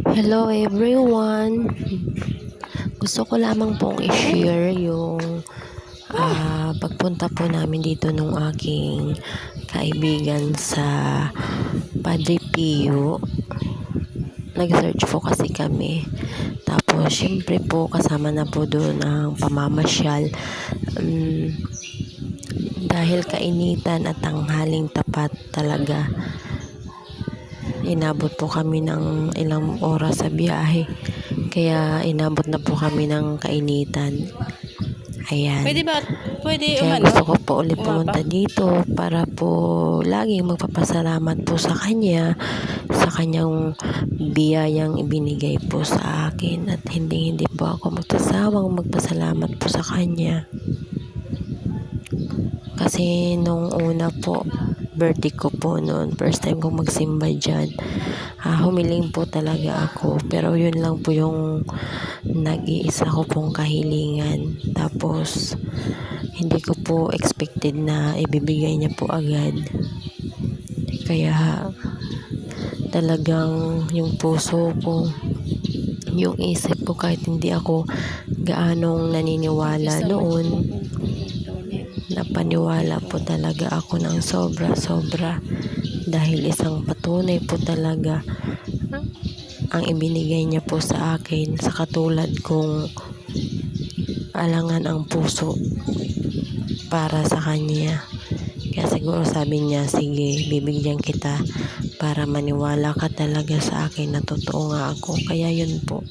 Hello everyone. Gusto ko lamang pong i-share yung pagpunta po namin dito nung aking kaibigan sa Padre Pio. Nag-search po kasi kami. Tapos syempre po kasama na po doon ang pamamasyal. Dahil kainitan at tanghaling tapat talaga. Inabot po kami ng ilang oras sa biyahe. Kaya inabot na po kami ng kainitan. Ayan. Pwede Kaya gusto ko po ulit pumunta dito para po laging magpapasalamat po sa kanya, sa kanyang biyayang ibinigay po sa akin, at hindi po ako magsasawang magpasalamat po sa kanya. Kasi nung una po, birthday ko po noon, first time kong magsimba dyan, humiling po talaga ako, pero yun lang po yung nag-iisa ko pong kahilingan. Tapos hindi ko po expected na ibibigay niya po agad, kaya talagang yung puso ko, yung isip ko, kahit hindi ako gaanong naniniwala noon, napaniwala po talaga ako ng sobra dahil isang patunay po talaga ang ibinigay niya po sa akin, sa katulad kong alangan ang puso para sa kanya. Kaya siguro sabi niya, sige, bibigyan kita para maniwala ka talaga sa akin na totoo nga ako. Kaya yun po,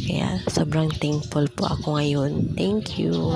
kaya sobrang thankful po ako ngayon. Thank you.